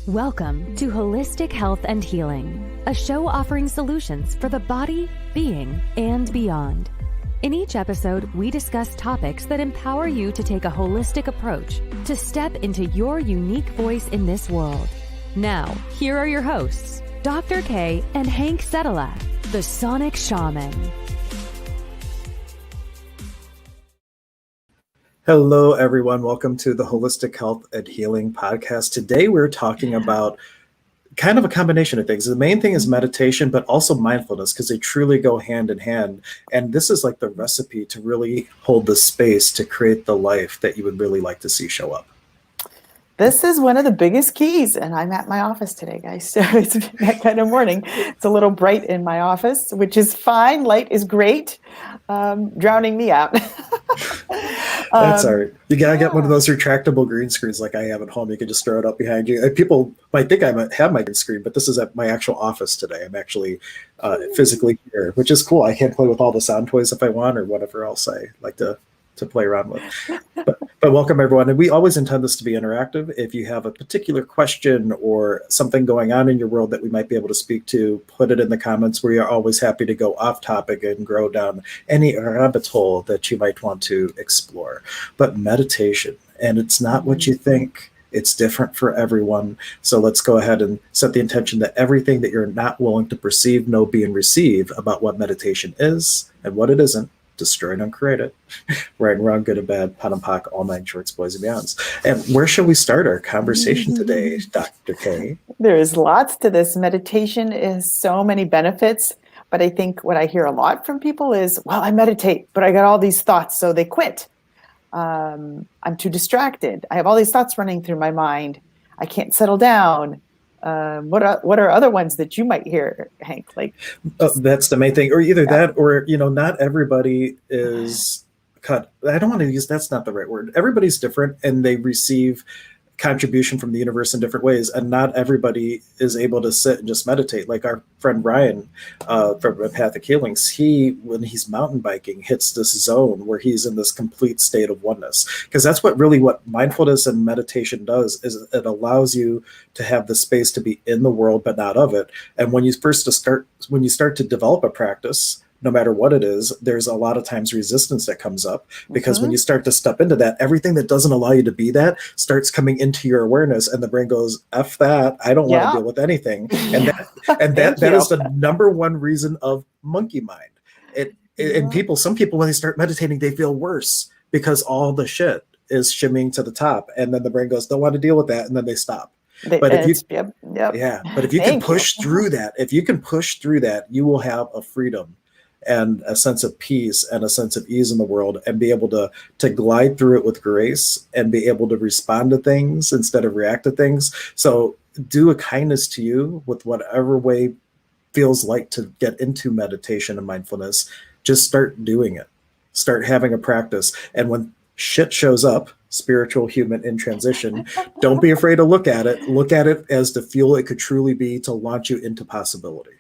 Welcome to Holistic Health and Healing, a show offering solutions for the body, being, and beyond. In each episode, we discuss topics that empower you to take a holistic approach to step into your unique voice in this world. Now, here are your hosts, Dr. K and Hank Setala, the Sonic Shaman. Hello, everyone. Welcome to the Holistic Health and Healing podcast. Today, we're talking about kind of a combination of things. The main thing is meditation, but also mindfulness, because they truly go hand in hand. And this is like the recipe to really hold the space to create the life that you would really like to see show up. This is one of the biggest keys, and I'm at my office today, guys. So it's that kind of morning. It's a little bright in my office, which is fine. Light is great, drowning me out. That's all right. You gotta get one of those retractable green screens like I have at home. You can just throw it up behind you. And people might think I might have my green screen, but this is at my actual office today. I'm actually physically here, which is cool. I can play with all the sound toys if I want, or whatever else I like to play around with. But welcome, everyone. And we always intend this to be interactive. If you have a particular question or something going on in your world that we might be able to speak to, put it in the comments. We are always happy to go off topic and grow down any rabbit hole that you might want to explore. But meditation, and it's not what you think. It's different for everyone. So let's go ahead and set the intention that everything that you're not willing to perceive, know, be, and receive about what meditation is and what it isn't, destroy and uncreate it. Right and wrong, good and bad, pot and pock, all nine shorts, boys and beyonds. And where shall we start our conversation today, Dr. K? There is lots to this. Meditation is so many benefits, but I think what I hear a lot from people is, well, I meditate, but I got all these thoughts, so they quit. I'm too distracted. I have all these thoughts running through my mind. I can't settle down. What are other ones that you might hear, Hank? That's the main thing, or either that, or not everybody is cut. I don't want to use, that's not the right word. Everybody's different, and they receive contribution from the universe in different ways, and not everybody is able to sit and just meditate. Like our friend Ryan from Empathic Healings, when he's mountain biking, hits this zone where he's in this complete state of oneness, because that's what mindfulness and meditation does, is it allows you to have the space to be in the world but not of it. And when you start to develop a practice, no matter what it is, there's a lot of times resistance that comes up, because when you start to step into that, everything that doesn't allow you to be that starts coming into your awareness, and the brain goes, F that, I don't want to deal with anything. And that is the number one reason of monkey mind. Some people, when they start meditating, they feel worse because all the shit is shimmying to the top, and then the brain goes, don't want to deal with that, and then they stop. But if you can push through that, you will have a freedom and a sense of peace and a sense of ease in the world, and be able to glide through it with grace and be able to respond to things instead of react to things. So do a kindness to you with whatever way feels like to get into meditation and mindfulness. Just start doing it. Start having a practice. And when shit shows up, spiritual, human, in transition, don't be afraid to look at it. Look at it as the fuel it could truly be to launch you into possibility.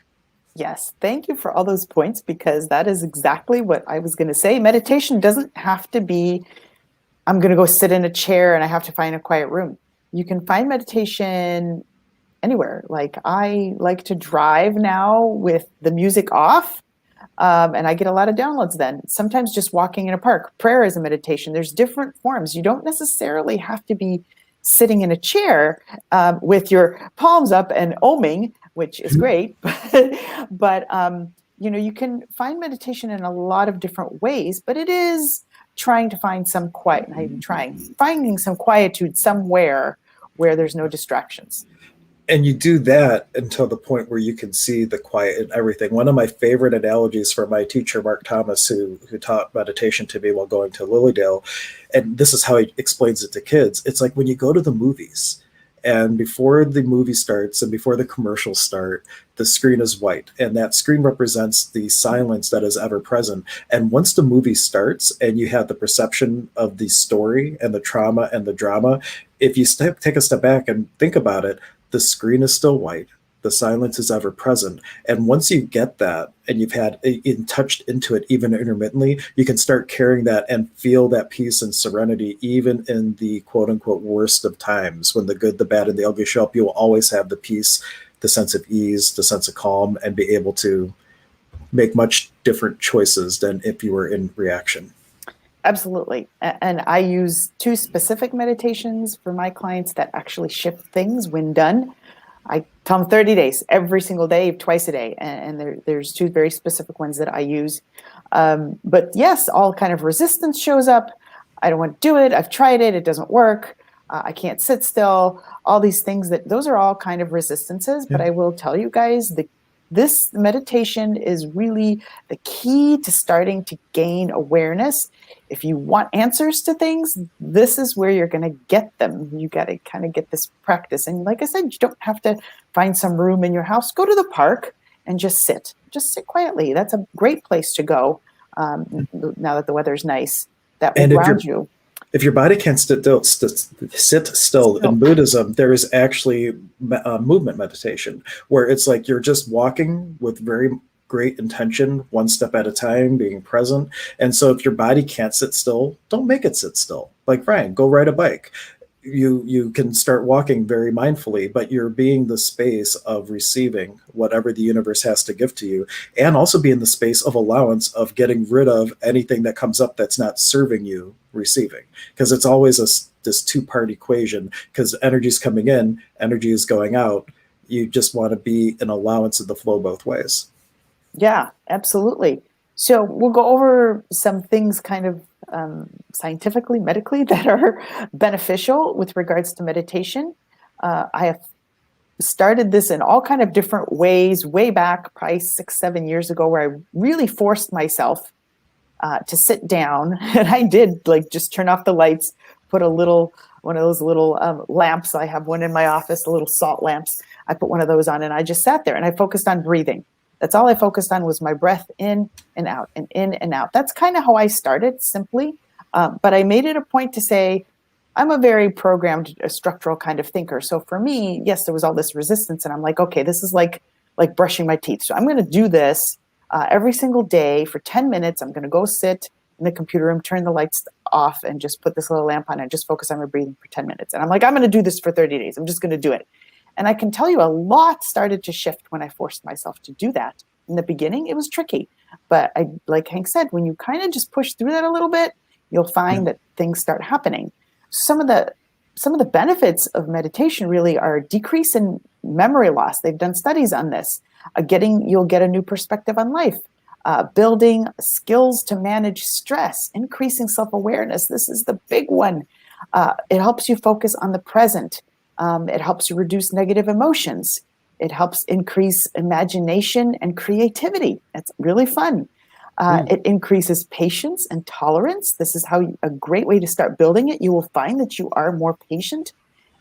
Yes. Thank you for all those points, because that is exactly what I was going to say. Meditation doesn't have to be, I'm going to go sit in a chair and I have to find a quiet room. You can find meditation anywhere. Like, I like to drive now with the music off, and I get a lot of downloads then. Sometimes just walking in a park. Prayer is a meditation. There's different forms. You don't necessarily have to be sitting in a chair with your palms up and oming, which is great, but you can find meditation in a lot of different ways, but it is trying to find some quiet, finding some quietude somewhere where there's no distractions. And you do that until the point where you can see the quiet in everything. One of my favorite analogies from my teacher, Mark Thomas, who taught meditation to me while going to Lilydale, and this is how he explains it to kids. It's like when you go to the movies, and before the movie starts and before the commercials start, the screen is white. And that screen represents the silence that is ever present. And once the movie starts and you have the perception of the story and the trauma and the drama, if you take a step back and think about it, the screen is still white. The silence is ever present. And once you get that and you've had touched into it even intermittently, you can start carrying that and feel that peace and serenity even in the quote unquote worst of times. When the good, the bad, and the ugly show up, you will always have the peace, the sense of ease, the sense of calm, and be able to make much different choices than if you were in reaction. Absolutely. And I use 2 specific meditations for my clients that actually shift things when done. I tell them 30 days, every single day, twice a day. And there's 2 very specific ones that I use. But yes, all kind of resistance shows up. I don't want to do it. I've tried it. It doesn't work. I can't sit still. All these things those are all kind of resistances. But I will tell you guys, this meditation is really the key to starting to gain awareness. If you want answers to things, this is where you're going to get them. You got to kind of get this practice. And like I said, you don't have to find some room in your house. Go to the park and just sit. Just sit quietly. That's a great place to go now that the weather's nice. That will ground you. If your body can't sit still, in Buddhism, there is actually movement meditation, where it's like you're just walking with very great intention, one step at a time, being present. And so if your body can't sit still, don't make it sit still. Like Ryan, go ride a bike. You can start walking very mindfully, but you're being the space of receiving whatever the universe has to give to you, and also be in the space of allowance of getting rid of anything that comes up that's not serving you receiving. Because it's always this 2-part equation, because energy is coming in, energy is going out. You just want to be an allowance of the flow both ways. Yeah, absolutely. So we'll go over some things kind of scientifically, medically, that are beneficial with regards to meditation. I have started this in all kind of different ways way back, probably 6-7 years ago, where I really forced myself to sit down. And I did just turn off the lights, put one of those little lamps. I have one in my office, the little salt lamps. I put one of those on and I just sat there and I focused on breathing. That's all I focused on, was my breath in and out and in and out. That's kind of how I started, simply. But I made it a point to say, I'm a very programmed, structural kind of thinker. So for me, yes, there was all this resistance. And I'm like, okay, this is like brushing my teeth. So I'm going to do this every single day for 10 minutes. I'm going to go sit in the computer room, turn the lights off, and just put this little lamp on and just focus on my breathing for 10 minutes. And I'm like, I'm going to do this for 30 days. I'm just going to do it. And I can tell you a lot started to shift when I forced myself to do that. In the beginning, it was tricky. But like Hank said, when you kind of just push through that a little bit, you'll find that things start happening. Some of the benefits of meditation really are decrease in memory loss. They've done studies on this. You'll get a new perspective on life. Building skills to manage stress, increasing self-awareness. This is the big one. It helps you focus on the present. It helps you reduce negative emotions. It helps increase imagination and creativity. It's really fun. It increases patience and tolerance. This is a great way to start building it. You will find that you are more patient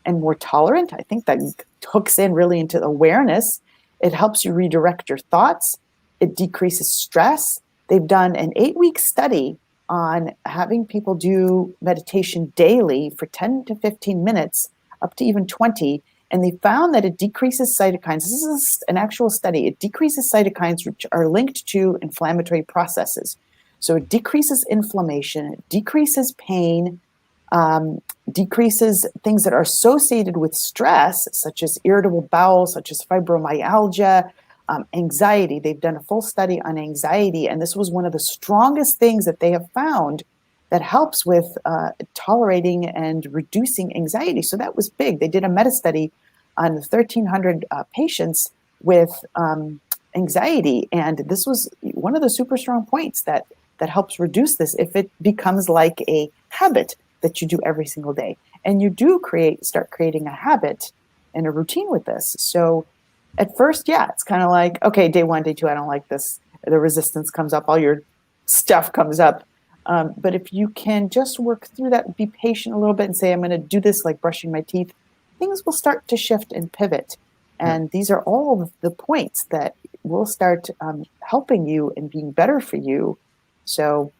and more tolerant. I think that hooks in really into awareness. It helps you redirect your thoughts. It decreases stress. They've done an 8-week study on having people do meditation daily for 10 to 15 minutes, up to even 20, and they found that it decreases cytokines. This is an actual study. It decreases cytokines, which are linked to inflammatory processes. So it decreases inflammation, it decreases pain, decreases things that are associated with stress, such as irritable bowel, such as fibromyalgia, anxiety. They've done a full study on anxiety, and this was one of the strongest things that they have found that helps with tolerating and reducing anxiety. So that was big. They did a meta-study on 1,300 patients with anxiety, and this was one of the super strong points that helps reduce this if it becomes like a habit that you do every single day. And you do start creating a habit and a routine with this. So at first, it's kind of like, okay, day 1, day 2, I don't like this. The resistance comes up, all your stuff comes up. But if you can just work through that, be patient a little bit and say, I'm going to do this like brushing my teeth, things will start to shift and pivot. And these are all of the points that will start helping you and being better for you. So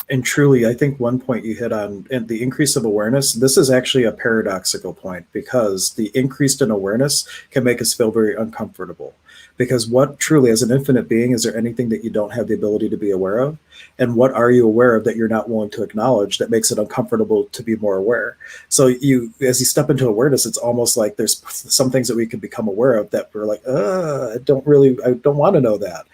And truly, I think one point you hit on, and the increase of awareness, this is actually a paradoxical point, because the increase in awareness can make us feel very uncomfortable. Because what truly, as an infinite being, is there anything that you don't have the ability to be aware of? And what are you aware of that you're not willing to acknowledge that makes it uncomfortable to be more aware? So as you step into awareness, it's almost like there's some things that we can become aware of that we're like, I don't want to know that.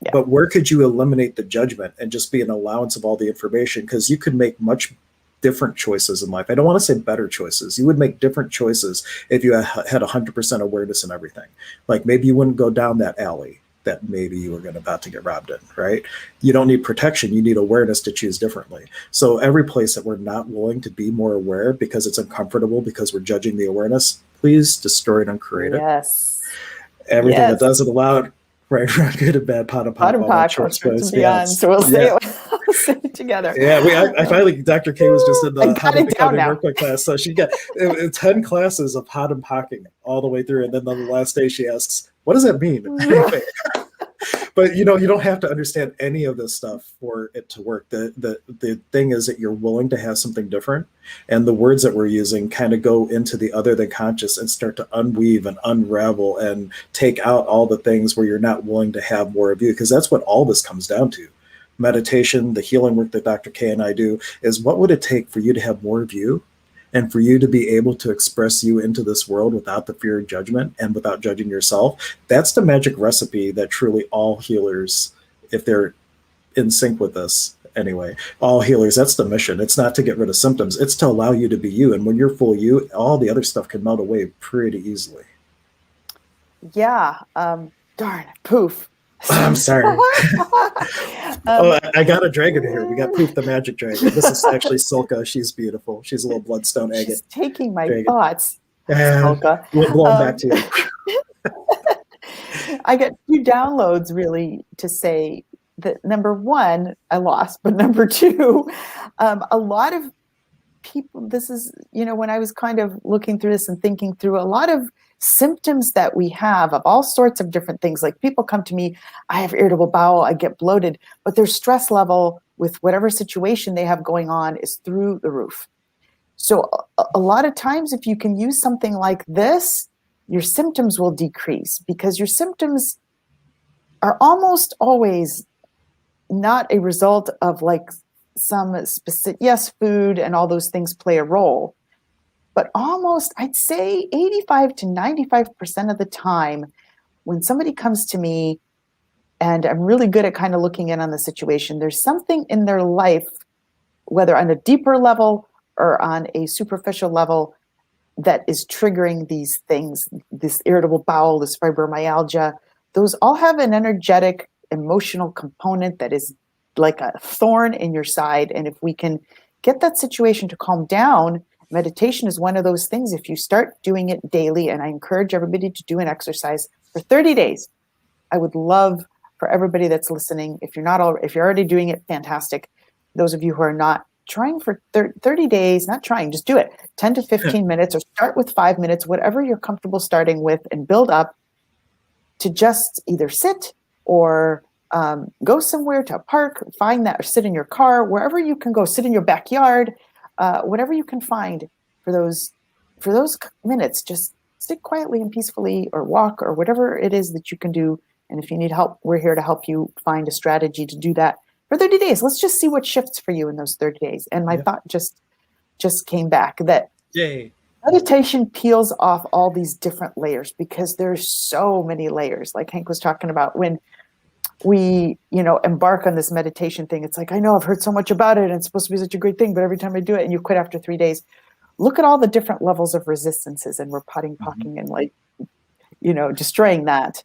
Yeah. But where could you eliminate the judgment and just be an allowance of all the information? Because you could make much different choices in life. I don't want to say better choices. You would make different choices if you had 100% awareness in everything. Like maybe you wouldn't go down that alley that maybe you were about to get robbed in, right? You don't need protection. You need awareness to choose differently. So every place that we're not willing to be more aware because it's uncomfortable, because we're judging the awareness, please destroy it and create it. Yes. Everything that doesn't allow it, right, good and bad, pot and Pot and pock, short beyond. yes. So we'll say it together. Yeah, I finally, Dr. K was just in the How to Become a Workbook class. So she got 10 classes of pot and pocking all the way through. And then on the last day, she asks, what does that mean? But you don't have to understand any of this stuff for it to work. The thing is that you're willing to have something different, and the words that we're using kind of go into the other than conscious and start to unweave and unravel and take out all the things where you're not willing to have more of you, because that's what all this comes down to. Meditation, the healing work that Dr. K and I do, is what would it take for you to have more of you, and for you to be able to express you into this world without the fear of judgment and without judging yourself. That's the magic recipe that truly all healers, if they're in sync with this anyway, all healers, that's the mission. It's not to get rid of symptoms. It's to allow you to be you. And when you're full you, all the other stuff can melt away pretty easily. Yeah. Darn, poof. I'm sorry. I got a dragon here. We got Poof the magic dragon. This is actually Silka. She's beautiful. She's a little bloodstone agate. She's taking my dragon. thoughts. Silka. We'll blow them back to you. I get 2 downloads really to say that number 1, I lost, but number 2, a lot of people, this is, when I was kind of looking through this and thinking through a lot of symptoms that we have of all sorts of different things. Like people come to me, I have irritable bowel, I get bloated, but their stress level with whatever situation they have going on is through the roof. So a lot of times if you can use something like this, your symptoms will decrease, because your symptoms are almost always not a result of like some specific, yes, food and all those things play a role. But almost, I'd say 85 to 95% of the time, when somebody comes to me, and I'm really good at kind of looking in on the situation, there's something in their life, whether on a deeper level or on a superficial level, that is triggering these things, this irritable bowel, this fibromyalgia. Those all have an energetic, emotional component that is like a thorn in your side. And if we can get that situation to calm down, meditation is one of those things. If you start doing it daily, and I encourage everybody to do an exercise for 30 days, I would love for everybody that's listening, if you're already doing it, fantastic. Those of you who are not, trying for 30 days, not trying, just do it 10 to 15 minutes, or start with 5 minutes, whatever you're comfortable starting with, and build up to just either sit or go somewhere to a park, find that, or sit in your car, wherever you can go, sit in your backyard, whatever you can find for those minutes. Just sit quietly and peacefully, or walk, or whatever it is that you can do. And if you need help, we're here to help you find a strategy to do that for 30 days. Let's just see what shifts for you in those 30 days. And my thought just came back that meditation peels off all these different layers, because there's so many layers. Like Hank was talking about, when we, embark on this meditation thing, it's like, I know I've heard so much about it and it's supposed to be such a great thing, but every time I do it and you quit after 3 days, look at all the different levels of resistances, and we're pocking and like, destroying that.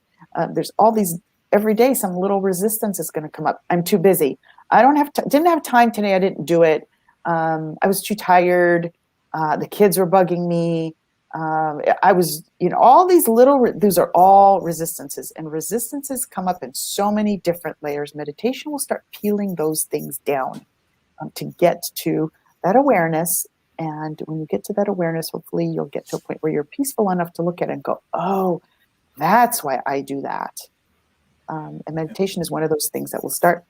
There's all these, every day, some little resistance is going to come up. I'm too busy. I didn't have time today. I didn't do it. I was too tired. The kids were bugging me. I was, all these those are all resistances, and resistances come up in so many different layers. Meditation will start peeling those things down to get to that awareness. And when you get to that awareness, hopefully you'll get to a point where you're peaceful enough to look at it and go, oh, that's why I do that. And meditation is one of those things that will start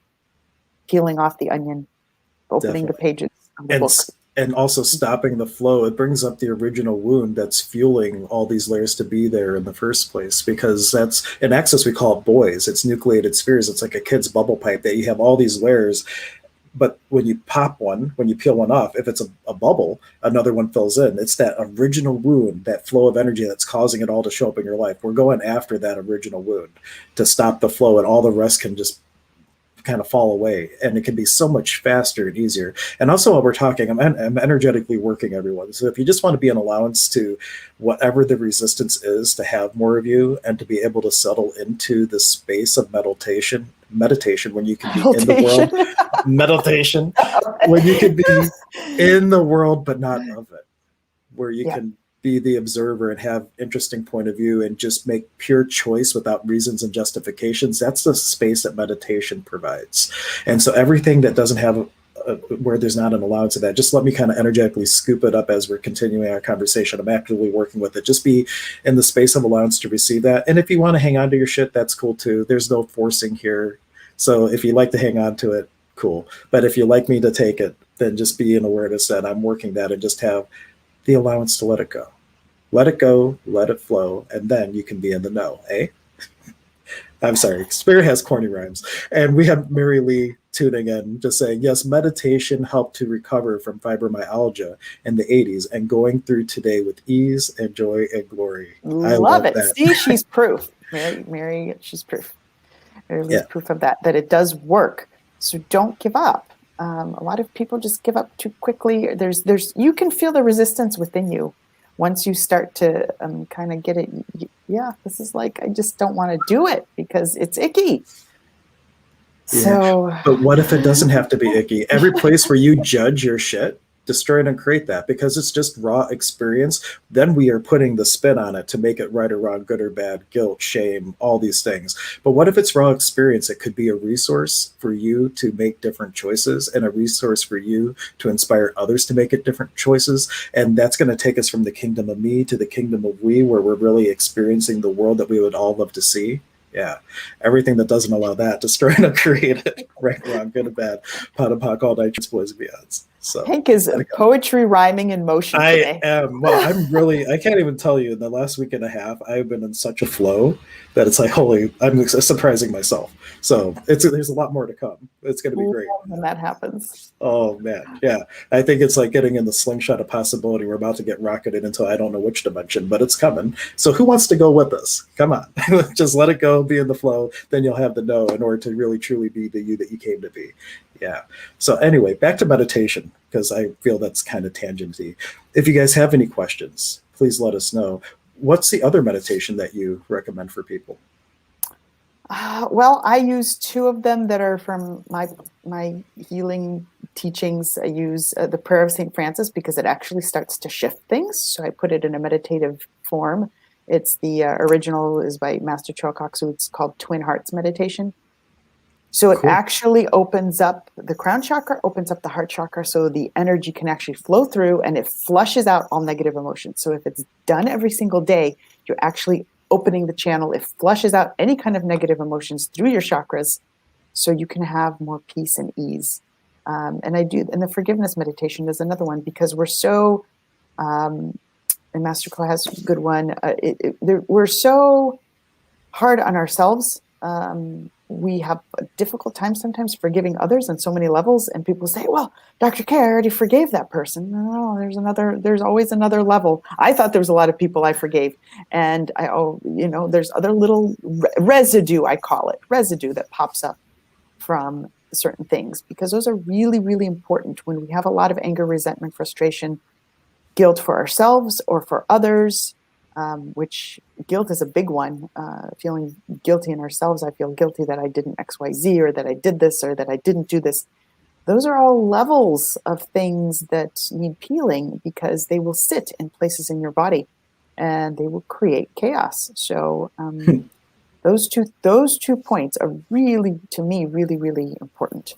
peeling off the onion opening the Definitely. pages of the and book. and also stopping the flow, it brings up the original wound that's fueling all these layers to be there in the first place, because that's in access we call it boys, it's nucleated spheres, it's like a kid's bubble pipe that you have all these layers, but when you pop one, when you peel one off, if it's a bubble, another one fills in. It's that original wound, that flow of energy that's causing it all to show up in your life. We're going after that original wound to stop the flow, and all the rest can just kind of fall away, and it can be so much faster and easier. And also, while we're talking, I'm energetically working everyone, so if you just want to be an allowance to whatever the resistance is, to have more of you and to be able to settle into the space of meditation when you can be in the world, meditation when you can be in the world but not of it, where you can be the observer and have interesting point of view and just make pure choice without reasons and justifications. That's the space that meditation provides. And so everything that doesn't have where there's not an allowance of that, just let me kind of energetically scoop it up as we're continuing our conversation. I'm actively working with it. Just be in the space of allowance to receive that. And if you want to hang on to your shit, that's cool too. There's no forcing here. So if you like to hang on to it, cool. But if you like me to take it, then just be in awareness that I'm working that, and just have the allowance to let it go. Let it go, let it flow, and then you can be in the know, eh? I'm sorry, Spirit has corny rhymes. And we have Mary Lee tuning in, just saying, yes, meditation helped to recover from fibromyalgia in the 80s and going through today with ease and joy and glory. I love it. That. See, she's proof. Mary, she's proof. Mary Lee's proof of that it does work. So don't give up. A lot of people just give up too quickly. You can feel the resistance within you once you start to kind of get it. Yeah, this is like, I just don't want to do it because it's icky. Yeah. So, but what if it doesn't have to be icky? Every place where you judge your shit, destroy it and create that, because it's just raw experience. Then we are putting the spin on it to make it right or wrong, good or bad, guilt, shame, all these things. But what if it's raw experience? It could be a resource for you to make different choices, and a resource for you to inspire others to make it different choices. And that's going to take us from the kingdom of me to the kingdom of we, where we're really experiencing the world that we would all love to see. Yeah, everything that doesn't allow that, destroy and create it, right, wrong, good or bad, pot and pock, all night, boys and beyonds. So Hank is poetry rhyming in motion today. I am. Well, I can't even tell you, in the last week and a half, I've been in such a flow that it's like, holy, I'm surprising myself. So there's a lot more to come. It's going to be great when that happens. Oh man, yeah. I think it's like getting in the slingshot of possibility. We're about to get rocketed into I don't know which dimension, but it's coming. So who wants to go with us? Come on, just let it go, be in the flow. Then you'll have the know in order to really truly be the you that you came to be. Yeah. So anyway, back to meditation, because I feel that's kind of tangenty. If you guys have any questions, please let us know. What's the other meditation that you recommend for people? Well, I use two of them that are from my healing teachings. I use the Prayer of St. Francis because it actually starts to shift things. So I put it in a meditative form. It's the original is by Master Choakaksu. It's called Twin Hearts Meditation. So it actually opens up the crown chakra, opens up the heart chakra, so the energy can actually flow through, and it flushes out all negative emotions. So if it's done every single day, you're actually opening the channel. It flushes out any kind of negative emotions through your chakras, so you can have more peace and ease. And the forgiveness meditation is another one, because we're so, and Master Ko has a good one. We're so hard on ourselves. We have a difficult time sometimes forgiving others on so many levels, and people say, well, Dr. K, I already forgave that person. No, there's always another level. I thought there was a lot of people I forgave, and there's other little residue, I call it, residue that pops up from certain things, because those are really, really important when we have a lot of anger, resentment, frustration, guilt for ourselves or for others. Which guilt is a big one, feeling guilty in ourselves. I feel guilty that I didn't XYZ, or that I did this, or that I didn't do this. Those are all levels of things that need peeling, because they will sit in places in your body and they will create chaos. So those two points are really, to me, really, really important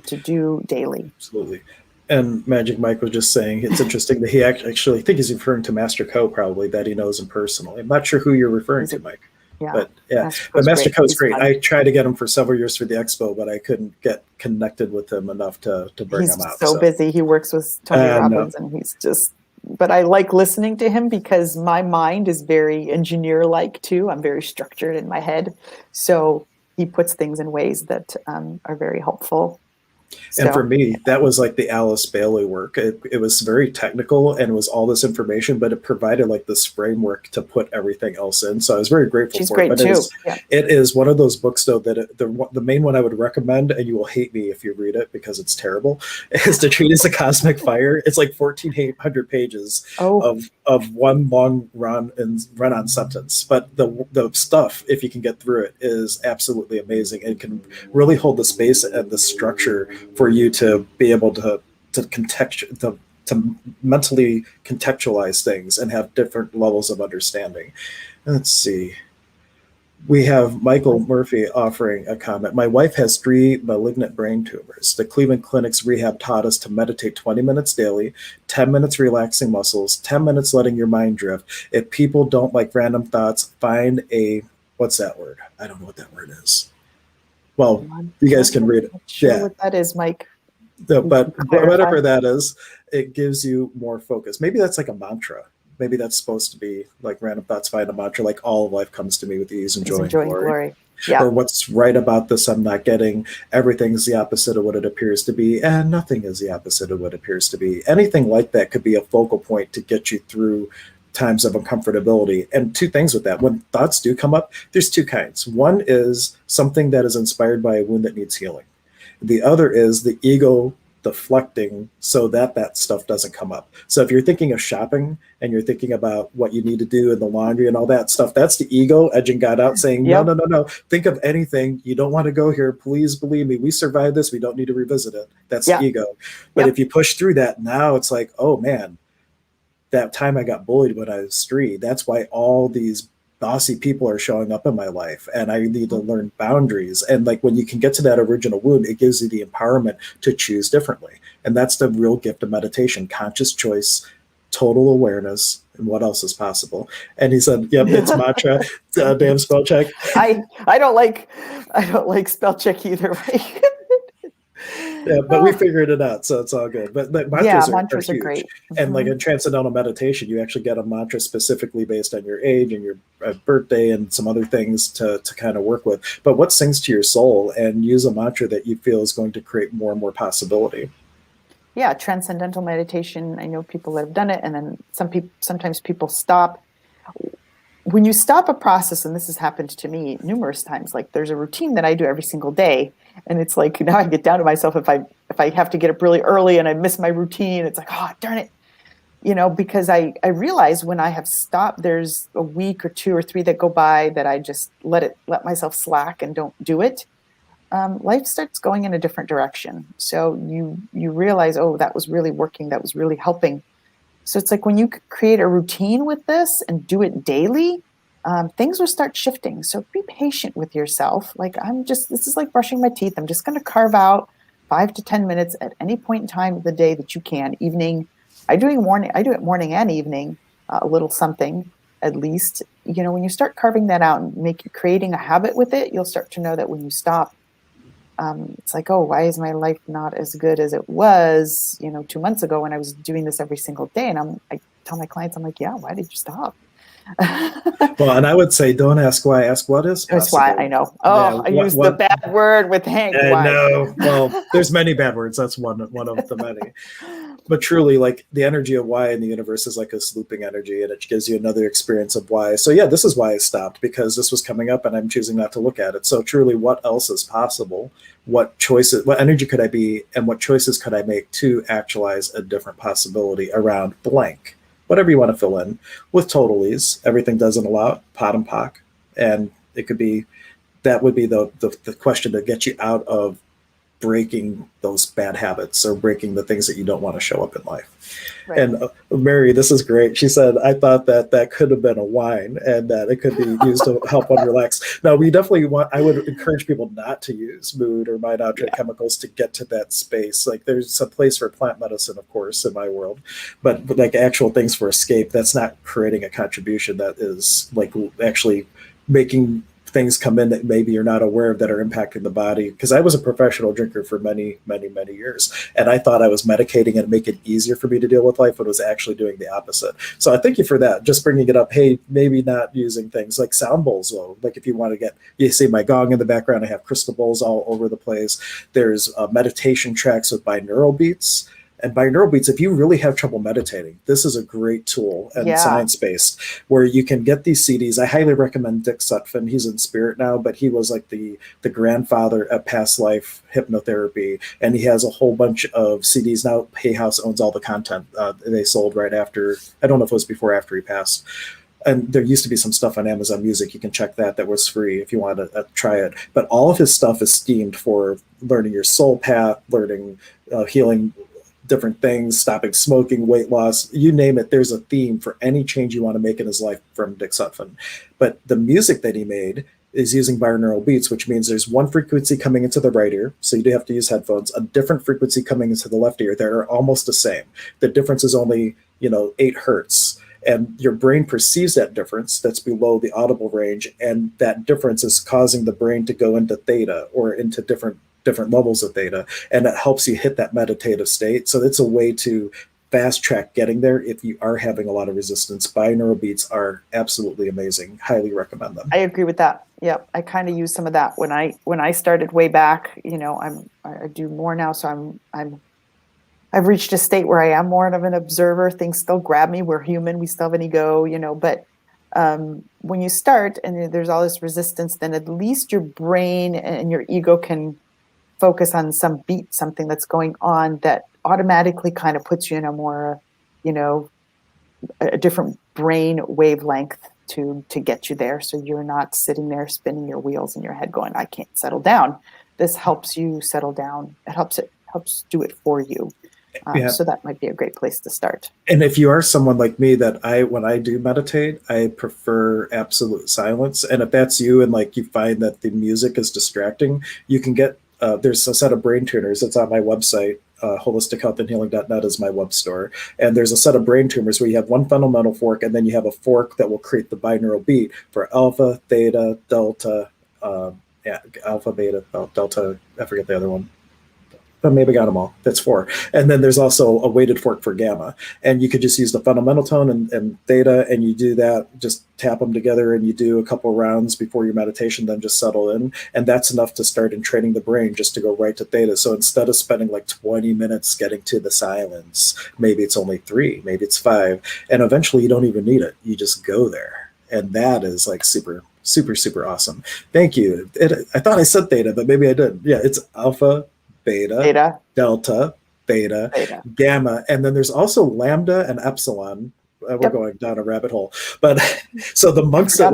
to do daily. Absolutely. And Magic Mike was just saying it's interesting that he actually, I think he's referring to Master Ko, probably, that he knows him personally. I'm not sure who you're referring to, Mike. Yeah. But yeah, but Master Co's great. I tried to get him for several years for the expo, but I couldn't get connected with him enough to bring him out. He's so busy. He works with Tony Robbins, and he's just, but I like listening to him because my mind is very engineer-like too. I'm very structured in my head. So he puts things in ways that are very helpful. And for me, that was like the Alice Bailey work. It was very technical and it was all this information, but it provided like this framework to put everything else in. So I was very grateful She's for great it. But too. It is one of those books, though, that the main one I would recommend, and you will hate me if you read it because it's terrible, is The Treatise of Cosmic Fire. It's like 1,400 pages of one long run-on sentence. But the stuff, if you can get through it, is absolutely amazing and can really hold the space and the structure for you to be able to mentally contextualize things and have different levels of understanding. Let's see. We have Michael Murphy offering a comment. My wife has 3 malignant brain tumors. The Cleveland Clinic's rehab taught us to meditate 20 minutes daily, 10 minutes relaxing muscles, 10 minutes letting your mind drift. If people don't like random thoughts, find what's that word? I don't know what that word is. Well, you guys can read it. Not sure what that is, Mike. But whatever that is, it gives you more focus. Maybe that's like a mantra. Maybe that's supposed to be like random thoughts find a mantra, like all of life comes to me with ease and joy and glory. Yeah. Or what's right about this I'm not getting. Everything's the opposite of what it appears to be, and nothing is the opposite of what it appears to be. Anything like that could be a focal point to get you through times of uncomfortability. And 2 things with that. When thoughts do come up, there's 2 kinds. One is something that is inspired by a wound that needs healing. The other is the ego deflecting so that stuff doesn't come up. So if you're thinking of shopping and you're thinking about what you need to do in the laundry and all that stuff, that's the ego edging God out saying, no. Think of anything. You don't want to go here. Please believe me. We survived this. We don't need to revisit it. That's the ego. But if you push through that, now it's like, oh man, that time I got bullied when I was 3. That's why all these bossy people are showing up in my life, and I need to learn boundaries. And like when you can get to that original wound, it gives you the empowerment to choose differently. And that's the real gift of meditation: conscious choice, total awareness, and what else is possible. And he said, yep, it's mantra. Damn spell check. I don't like spell check either. Right? Yeah, but we figured it out, so it's all good. But mantras are great. And like in transcendental meditation, you actually get a mantra specifically based on your age and your birthday and some other things to kind of work with. But what sings to your soul, and use a mantra that you feel is going to create more and more possibility. Yeah, transcendental meditation. I know people that have done it, and then sometimes people stop. When you stop a process, and this has happened to me numerous times, like there's a routine that I do every single day, and it's like now I get down to myself if I have to get up really early and I miss my routine, it's like, oh darn it, because I realize when I have stopped, there's a week or 2 or 3 that go by that I just let myself slack and don't do it. Life starts going in a different direction. So you realize, oh, that was really working, that was really helping. So it's like when you create a routine with this and do it daily, things will start shifting. So be patient with yourself. Like this is like brushing my teeth. I'm just going to carve out 5 to 10 minutes at any point in time of the day that you can. Evening, I do it morning and evening, a little something at least. When you start carving that out and creating a habit with it, you'll start to know that when you stop, it's like, oh, why is my life not as good as it was, 2 months ago when I was doing this every single day? And I tell my clients, I'm like, yeah, why did you stop? Well, and I would say, don't ask why, ask what is possible. That's why, I know. Oh, yeah, I used the bad word with Hank. I know. Well, there's many bad words. That's one of the many. But truly, like the energy of why in the universe is like a looping energy, and it gives you another experience of why. So yeah, this is why I stopped, because this was coming up and I'm choosing not to look at it. So truly, what else is possible? What energy could I be, and what choices could I make to actualize a different possibility around blank? Whatever you want to fill in with total ease. Everything doesn't allow pot and pock. And it could be, that would be the question to get you out of breaking those bad habits or breaking the things that you don't want to show up in life. Right. And Mary, this is great. She said, I thought that could have been a wine and that it could be used to help one relax. Now, we definitely I would encourage people not to use mood or mind-altering chemicals to get to that space. Like there's a place for plant medicine, of course, in my world, but like actual things for escape, that's not creating a contribution that is like actually making things come in that maybe you're not aware of that are impacting the body. Because I was a professional drinker for many, many, many years. And I thought I was medicating and make it easier for me to deal with life, but was actually doing the opposite. So I thank you for that. Just bringing it up. Hey, maybe not using things like sound bowls, though. Like if you want to get, you see my gong in the background, I have crystal bowls all over the place. There's meditation tracks with binaural beats. And binaural beats, if you really have trouble meditating, this is a great tool and science-based where you can get these CDs. I highly recommend Dick Sutphin. He's in spirit now, but he was like the grandfather of past life hypnotherapy. And he has a whole bunch of CDs now. Hay House owns all the content. They sold right after, I don't know if it was before or after he passed. And there used to be some stuff on Amazon Music. You can check that was free if you want to try it. But all of his stuff is steamed for learning your soul path, learning healing different things, stopping smoking, weight loss, you name it. There's a theme for any change you want to make in his life from Dick Sutphin. But the music that he made is using binaural beats, which means there's one frequency coming into the right ear, so you do have to use headphones, a different frequency coming into the left ear that are almost the same. The difference is only 8 hertz. And your brain perceives that difference that's below the audible range, and that difference is causing the brain to go into theta or into different levels of theta, and it helps you hit that meditative state. So it's a way to fast track getting there if you are having a lot of resistance. Binaural beats are absolutely amazing. Highly recommend them. I agree with that. Yeah, I kind of use some of that when I started way back. I do more now, so I've reached a state where I am more of an observer. Things still grab me. We're human. We still have an ego, but when you start and there's all this resistance, then at least your brain and your ego can focus on some beat, something that's going on that automatically kind of puts you in a more, a different brain wavelength to get you there. So you're not sitting there spinning your wheels in your head going, I can't settle down. This helps you settle down. It helps do it for you. So that might be a great place to start. And if you are someone like me that when I do meditate, I prefer absolute silence. And if that's you and like you find that the music is distracting, you can get there's a set of brain tuners that's on my website. Holistichealthandhealing.net is my web store. And there's a set of brain tuners where you have one fundamental fork, and then you have a fork that will create the binaural beat for alpha, theta, delta, alpha, beta, delta, I forget the other one. But maybe got them all. That's 4. And then there's also a weighted fork for gamma. And you could just use the fundamental tone and theta, and you do that, just tap them together, and you do a couple rounds before your meditation, then just settle in. And that's enough to start in training the brain just to go right to theta. So instead of spending like 20 minutes getting to the silence, maybe it's only 3, maybe it's 5. And eventually you don't even need it. You just go there. And that is like super, super, super awesome. Thank you. I thought I said theta, but maybe I didn't. Yeah, it's alpha, beta, delta, theta, gamma, and then there's also lambda and epsilon. We're going down a rabbit hole, but so the monks that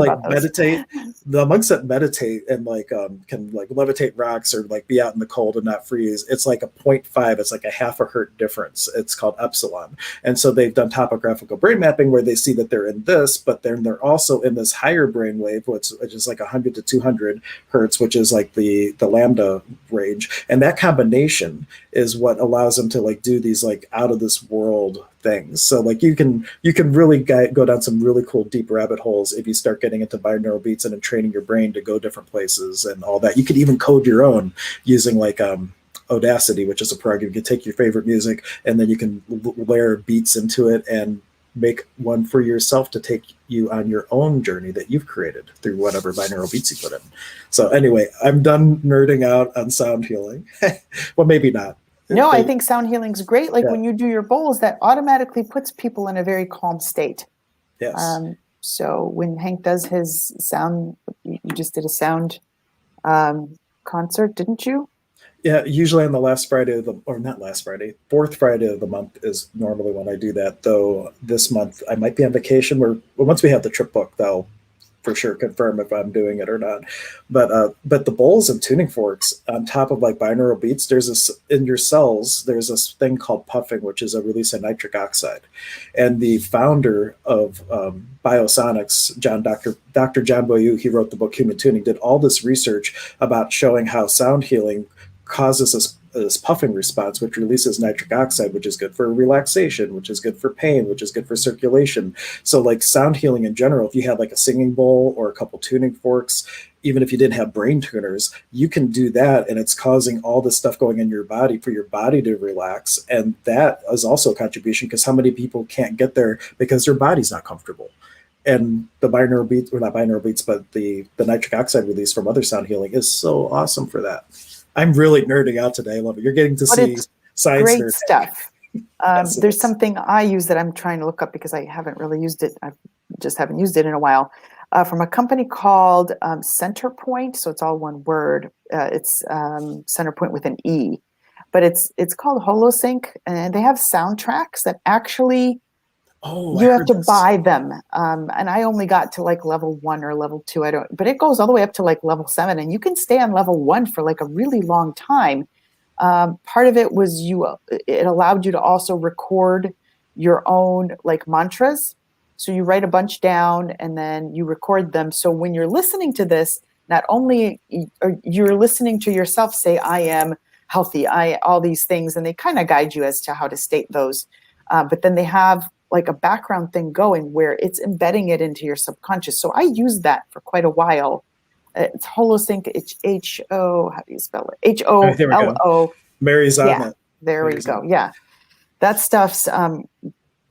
meditate and like can like levitate rocks or like be out in the cold and not freeze, it's like a 0.5, it's like a half a hertz difference. It's called epsilon. And so they've done topographical brain mapping where they see that they're in this, but then they're also in this higher brain wave, which is like 100 to 200 hertz, which is like the lambda range. And that combination is what allows them to like do these like out of this world things. So like you can really go down some really cool deep rabbit holes if you start getting into binaural beats and then training your brain to go different places and all that. You could even code your own using like Audacity, which is a program. You can take your favorite music and then you can layer beats into it and make one for yourself to take you on your own journey that you've created through whatever binaural beats you put in. So anyway, I'm done nerding out on sound healing. Well, maybe not. No, I think sound healing is great. Like when you do your bowls, that automatically puts people in a very calm state. Yes. So when Hank does his sound, you just did a sound concert, didn't you? Yeah, usually on the last Friday fourth Friday of the month is normally when I do that. Though this month I might be on vacation. Once we have the trip booked, they'll for sure confirm if I'm doing it or not. But the bowls and tuning forks on top of like binaural beats, in your cells, there's this thing called puffing, which is a release of nitric oxide. And the founder of Biosonics, Dr. John Boyou, he wrote the book Human Tuning, did all this research about showing how sound healing causes this puffing response, which releases nitric oxide, which is good for relaxation, which is good for pain, which is good for circulation. So like sound healing in general, if you had like a singing bowl or a couple tuning forks, even if you didn't have brain tuners, you can do that, and it's causing all this stuff going in your body for your body to relax. And that is also a contribution, because how many people can't get there because their body's not comfortable? And the binaural beats, or not binaural beats, but the nitric oxide release from other sound healing is so awesome for that. I'm really nerding out today. I love it. You're getting to see science. Great stuff. There's something I use that I'm trying to look up because I haven't really used it. I just haven't used it in a while. From a company called Centerpoint. So it's all one word. It's Centerpoint with an E. But it's called HoloSync, and they have soundtracks that actually you have to buy them. And I only got to like level 1 or level 2. But it goes all the way up to like level 7, and you can stay on level 1 for like a really long time. Part of it was it allowed you to also record your own like mantras. So you write a bunch down and then you record them. So when you're listening to this, not only you're listening to yourself say, I am healthy, all these things, and they kind of guide you as to how to state those. But then they have like a background thing going where it's embedding it into your subconscious. So I used that for quite a while. It's HoloSync. It's H-O, how do you spell it? H-O-L-O. Mary's on it. There we go. Yeah. That stuff's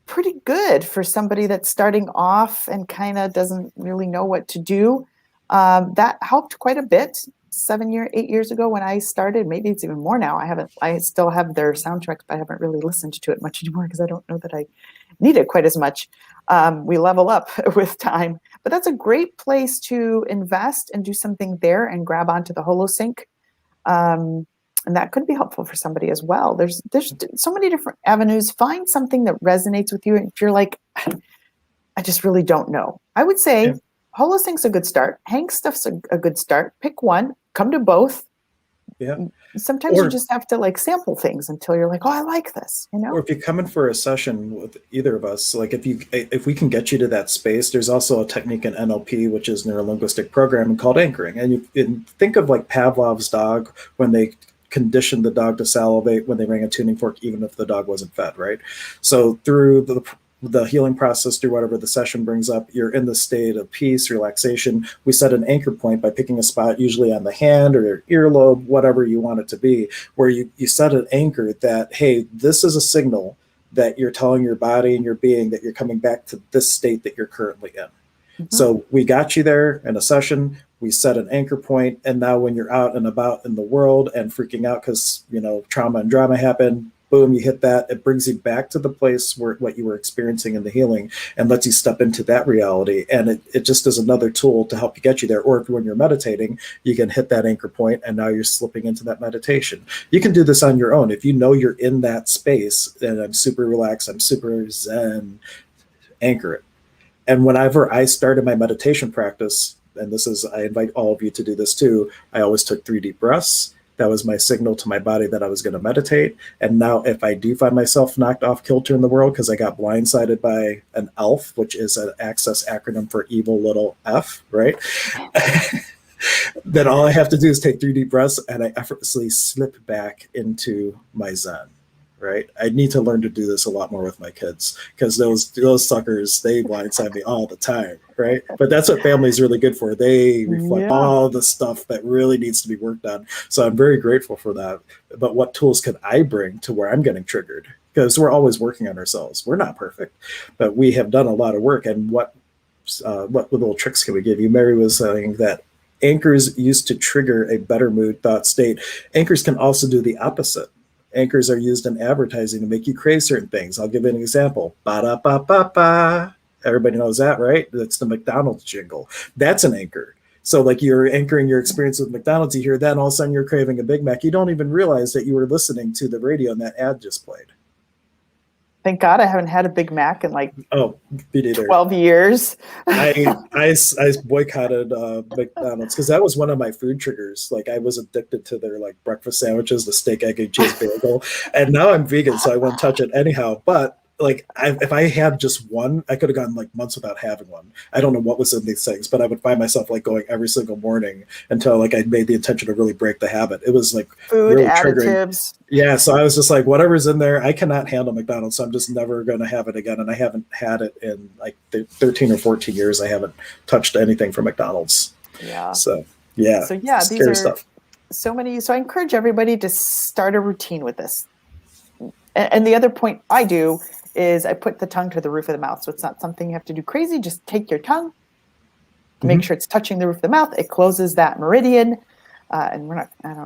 pretty good for somebody that's starting off and kind of doesn't really know what to do. That helped quite a bit 8 years ago when I started. Maybe it's even more now. I still have their soundtracks, but I haven't really listened to it much anymore because I don't know that I need it quite as much. We level up with time, but that's a great place to invest and do something there and grab onto the HoloSync. And that could be helpful for somebody as well. There's so many different avenues. Find something that resonates with you. And if you're like, I just really don't know, I would say HoloSync's a good start. Hank stuff's a good start. Pick one, come to both. Yeah. Sometimes you just have to like sample things until you're like, oh, I like this, you know? Or if you come in for a session with either of us, like if we can get you to that space, there's also a technique in NLP, which is neuro-linguistic programming, called anchoring. And you can think of like Pavlov's dog when they conditioned the dog to salivate when they rang a tuning fork, even if the dog wasn't fed, right? So through the healing process, through whatever the session brings up, you're in the state of peace, relaxation. We set an anchor point by picking a spot, usually on the hand or your earlobe, whatever you want it to be, where you set an anchor that, hey, this is a signal that you're telling your body and your being that you're coming back to this state that you're currently in. Mm-hmm. So we got you there in a session. We set an anchor point, and now when you're out and about in the world and freaking out because, trauma and drama happen, boom, you hit that. It brings you back to the place where what you were experiencing in the healing and lets you step into that reality. And it just is another tool to help you get you there. Or if when you're meditating, you can hit that anchor point and now you're slipping into that meditation. You can do this on your own. If you know you're in that space and I'm super relaxed, I'm super zen, anchor it. And whenever I started my meditation practice, and I invite all of you to do this too, I always took 3 deep breaths. That was my signal to my body that I was going to meditate. And now if I do find myself knocked off kilter in the world because I got blindsided by an ELF, which is an access acronym for evil little F, right? Then all I have to do is take 3 deep breaths and I effortlessly slip back into my Zen. Right. I need to learn to do this a lot more with my kids because those suckers, they blindside me all the time. Right. But that's what family is really good for. They reflect all the stuff that really needs to be worked on. So I'm very grateful for that. But what tools could I bring to where I'm getting triggered? Because we're always working on ourselves. We're not perfect, but we have done a lot of work. And what little tricks can we give you? Mary was saying that anchors used to trigger a better mood, thought state. Anchors can also do the opposite. Anchors are used in advertising to make you crave certain things. I'll give you an example. Ba-da-ba-ba-ba. Everybody knows that, right? That's the McDonald's jingle. That's an anchor. So like you're anchoring your experience with McDonald's, you hear that, and all of a sudden you're craving a Big Mac. You don't even realize that you were listening to the radio and that ad just played. Thank God I haven't had a Big Mac in like 12 years. I boycotted McDonald's because that was one of my food triggers. Like I was addicted to their like breakfast sandwiches, the steak, egg, and cheese bagel. And now I'm vegan, so I won't touch it anyhow. But like if I had just one, I could have gone like months without having one. I don't know what was in these things, but I would find myself like going every single morning until like I'd made the intention to really break the habit. It was like Food really triggering. additives. Yeah, so I was just like, whatever's in there, I cannot handle McDonald's, so I'm just never going to have it again. And I haven't had it in like 13 or 14 years. I haven't touched anything from McDonald's. Yeah. So yeah, these are stuff. so many. So I encourage everybody to start a routine with this. And the other point I do is I put the tongue to the roof of the mouth. So it's not something you have to do crazy. Just take your tongue, make sure it's touching the roof of the mouth. It closes that meridian. And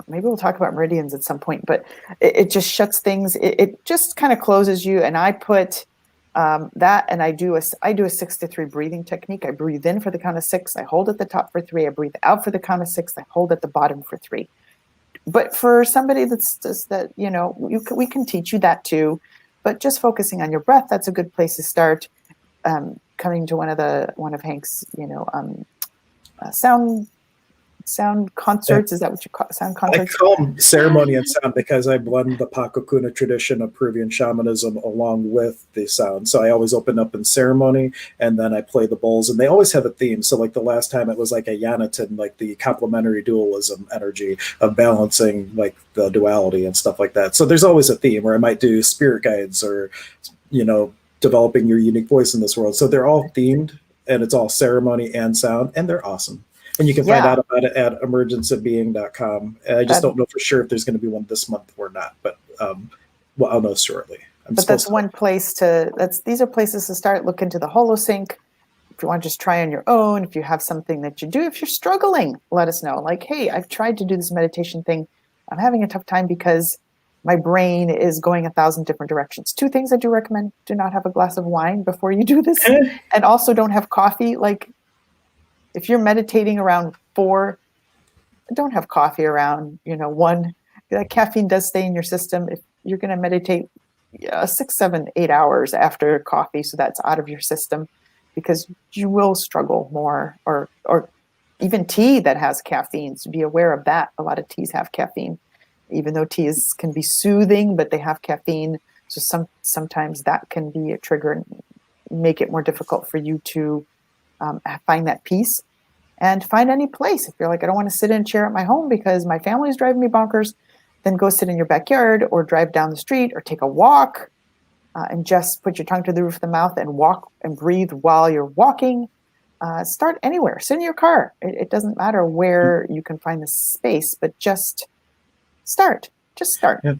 maybe we'll talk about meridians at some point, but it just shuts things. It just kind of closes you. And I put that, and I do a 6-3 breathing technique. I breathe in for the count of 6. I hold at the top for 3. I breathe out for the count of 6. I hold at the bottom for 3. But for somebody that's just that, we can teach you that too. But just focusing on your breath, that's a good place to start. Coming to one of Hank's, sound concerts. Is that what you call sound concerts? I call them ceremony and sound because I blend the Pakokuna tradition of Peruvian shamanism along with the sound. So I always open up in ceremony and then I play the bowls, and they always have a theme. So like the last time it was like a Yanatin, like the complementary dualism energy of balancing like the duality and stuff like that. So there's always a theme, or I might do spirit guides or, developing your unique voice in this world. So they're all themed, and it's all ceremony and sound, and they're awesome. And you can find out about it at emergenceofbeing.com. I just don't know for sure if there's going to be one this month or not, but I'll know shortly. But that's one place these are places to start. Look into the HoloSync. If you want to just try on your own, if you have something that you do, if you're struggling, let us know. Like, hey, I've tried to do this meditation thing. I'm having a tough time because my brain is going 1,000 different directions. 2 things I do recommend: do not have a glass of wine before you do this, and also don't have coffee. Like, if you're meditating around 4, don't have coffee around, 1. That caffeine does stay in your system. If you're going to meditate 6, 7, 8 hours after coffee, so that's out of your system, because you will struggle more. Or even tea that has caffeine, so be aware of that. A lot of teas have caffeine, even though teas can be soothing, but they have caffeine. So sometimes that can be a trigger and make it more difficult for you to find that peace. And find any place. If you're like, I don't want to sit in a chair at my home because my family's driving me bonkers, then go sit in your backyard or drive down the street or take a walk and just put your tongue to the roof of the mouth and walk and breathe while you're walking. Start anywhere. Sit in your car. It doesn't matter where you can find the space, but just start. Just start. Yeah.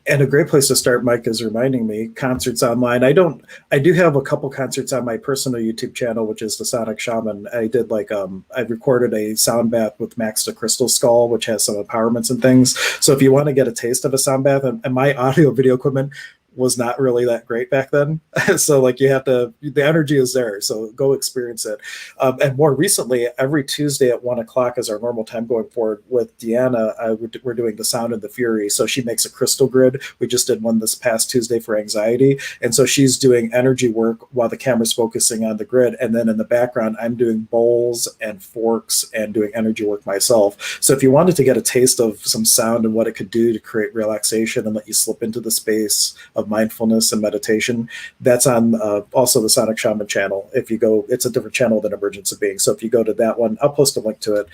And a great place to start, Mike, is reminding me, concerts online. I do have a couple concerts on my personal YouTube channel, which is the Sonic Shaman. I did I recorded a sound bath with Max the Crystal Skull, which has some empowerments and things. So if you want to get a taste of a sound bath, and my audio video equipment was not really that great back then. So like the energy is there. So go experience it. And more recently, every Tuesday at 1:00 is our normal time going forward with Deanna. We're doing the Sound and the Fury. So she makes a crystal grid. We just did one this past Tuesday for anxiety. And so she's doing energy work while the camera's focusing on the grid. And then in the background, I'm doing bowls and forks and doing energy work myself. So if you wanted to get a taste of some sound and what it could do to create relaxation and let you slip into the space of mindfulness and meditation, that's on also the Sonic Shaman channel. If you go, it's a different channel than Emergence of Being. So if you go to that one, I'll post a link to it.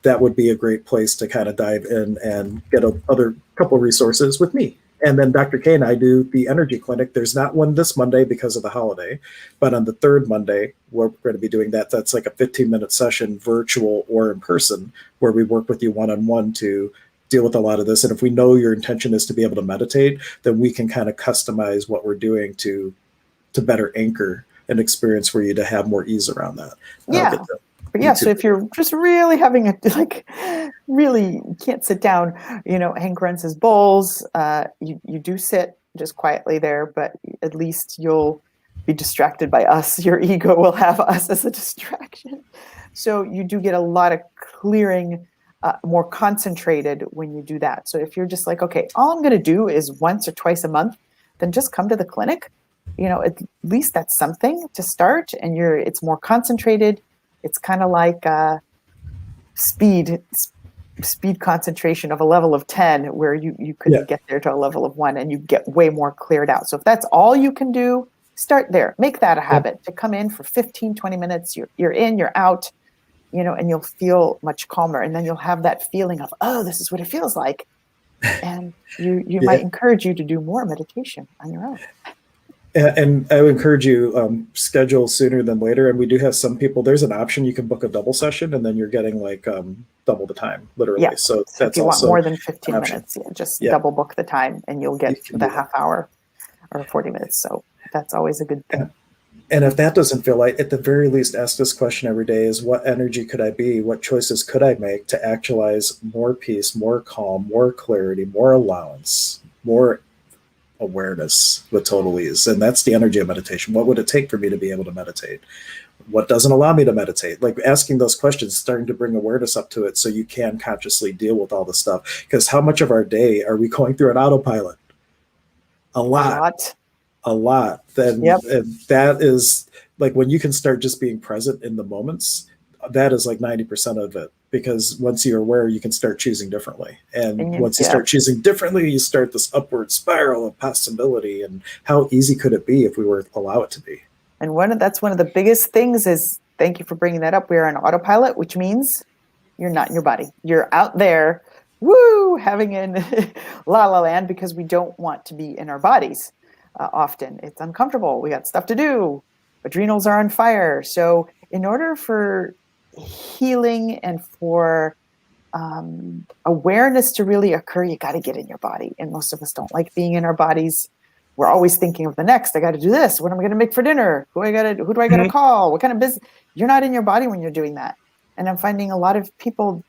That would be a great place to kind of dive in and get other couple resources with me. And then Dr. K and I do the energy clinic. There's not one this Monday because of the holiday, but on the third Monday, we're going to be doing that. That's like a 15-minute session, virtual or in person, where we work with you one-on-one to deal with a lot of this. And if we know your intention is to be able to meditate, then we can kind of customize what we're doing to better anchor an experience for you to have more ease around that. Yeah. But yeah, so if you're just really having really can't sit down, Hank runs his bowls, you do sit just quietly there, but at least you'll be distracted by us. Your ego will have us as a distraction. So you do get a lot of clearing, more concentrated when you do that. So if you're just like, okay, all I'm going to do is once or twice a month, then just come to the clinic. At least that's something to start, and it's more concentrated. It's kind of like speed speed concentration of a level of 10 where you couldn't get there to a level of 1, and you get way more cleared out. So if that's all you can do, start there. Make that a habit to come in for 15, 20 minutes. You're in, you're out, and you'll feel much calmer. And then you'll have that feeling of, oh, this is what it feels like. And you might encourage you to do more meditation on your own. And I would encourage you schedule sooner than later. And we do have some people, there's an option, you can book a double session and then you're getting like double the time, literally. Yeah. So if that's you want also more than 15 minutes, just double book the time and you'll get the half hour or 40 minutes. So that's always a good thing. And if that doesn't feel like, at the very least, ask this question every day is, what energy could I be? What choices could I make to actualize more peace, more calm, more clarity, more allowance, more awareness with total ease? And that's the energy of meditation. What would it take for me to be able to meditate? What doesn't allow me to meditate? Like asking those questions, starting to bring awareness up to it so you can consciously deal with all the stuff. Because how much of our day are we going through an autopilot? A lot. Then and that is like when you can start just being present in the moments, that is like 90% of it. Because once you're aware, you can start choosing differently. And once you start choosing differently, you start this upward spiral of possibility. And how easy could it be if we were to allow it to be? And that's one of the biggest things is, thank you for bringing that up. We are on autopilot, which means you're not in your body. You're out there, having in la la land, because we don't want to be in our bodies. Often it's uncomfortable. We got stuff to do. Adrenals are on fire. So in order for healing and for awareness to really occur, you got to get in your body. And most of us don't like being in our bodies. We're always thinking of the next. I got to do this. What am I going to make for dinner? Who do I got to call? What kind of business? You're not in your body when you're doing that. And I'm finding a lot of people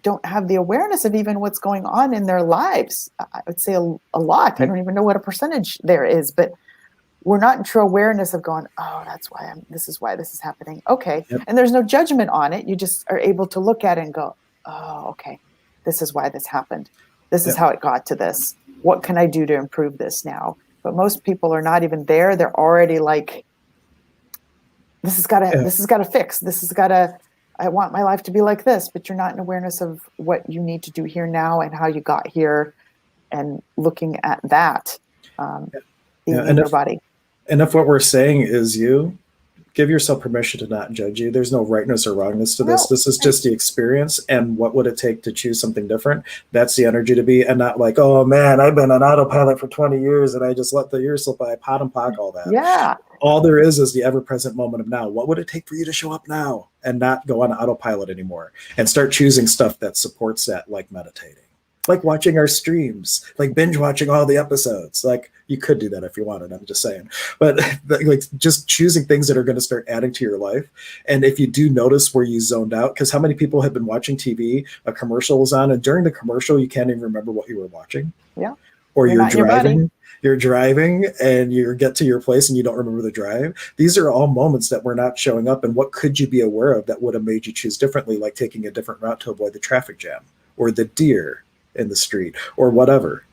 don't have the awareness of even what's going on in their lives. I would say a lot. I don't even know what a percentage there is, but we're not in true awareness of going, oh, this is why this is happening. Okay. Yep. And there's no judgment on it. You just are able to look at it and go, oh, okay, this is why this happened. This is how it got to this. What can I do to improve this now? But most people are not even there. They're already like, this has got to fix. I want my life to be like this, but you're not in awareness of what you need to do here now and how you got here, and looking at that in your body. And if what we're saying is give yourself permission to not judge you. There's no rightness or wrongness to this. No. This is just the experience. And what would it take to choose something different? That's the energy to be, and not like, oh man, I've been on autopilot for 20 years and I just let the years slip by, pot and pock, all that. Yeah. All there is the ever-present moment of now. What would it take for you to show up now and not go on autopilot anymore, and start choosing stuff that supports that, like meditating, like watching our streams, like binge watching all the episodes. Like you could do that if you wanted, I'm just saying, but like just choosing things that are going to start adding to your life. And if you do notice where you zoned out, because how many people have been watching TV, a commercial is on, and during the commercial, you can't even remember what you were watching. Yeah. Or you're driving. You're driving and you get to your place and you don't remember the drive. These are all moments that we're not showing up. And what could you be aware of that would have made you choose differently, like taking a different route to avoid the traffic jam or the deer in the street or whatever?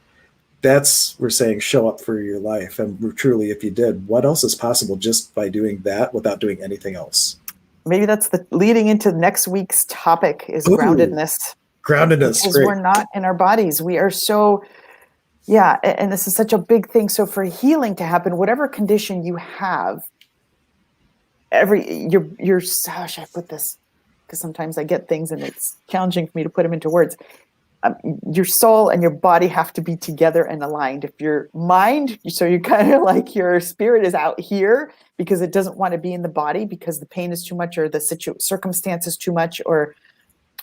We're saying show up for your life. And truly, if you did, what else is possible just by doing that without doing anything else? Maybe that's the leading into next week's topic is groundedness. Groundedness. Because we're not in our bodies. We are so... Yeah, and this is such a big thing. So for healing to happen, whatever condition you have, how should I put this? Because sometimes I get things and it's challenging for me to put them into words. Your soul and your body have to be together and aligned. If your mind, so you're kind of like your spirit is out here because it doesn't want to be in the body because the pain is too much or the circumstance is too much or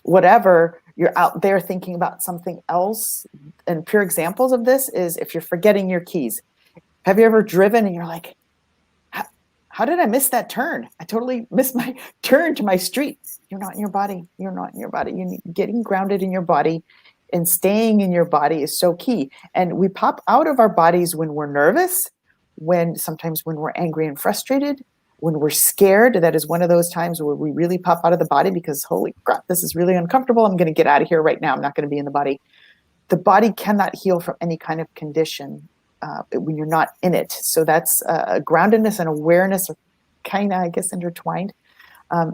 whatever, you're out there thinking about something else. And pure examples of this is if you're forgetting your keys. Have you ever driven and you're like, how did I miss that turn? I totally missed my turn to my street. You're not in your body. You're not in your body. Getting grounded in your body and staying in your body is so key. And we pop out of our bodies when we're nervous, sometimes when we're angry and frustrated, when we're scared. That is one of those times where we really pop out of the body because, holy crap, this is really uncomfortable. I'm going to get out of here right now. I'm not going to be in the body. The body cannot heal from any kind of condition when you're not in it. So that's groundedness and awareness are kind of, I guess, intertwined.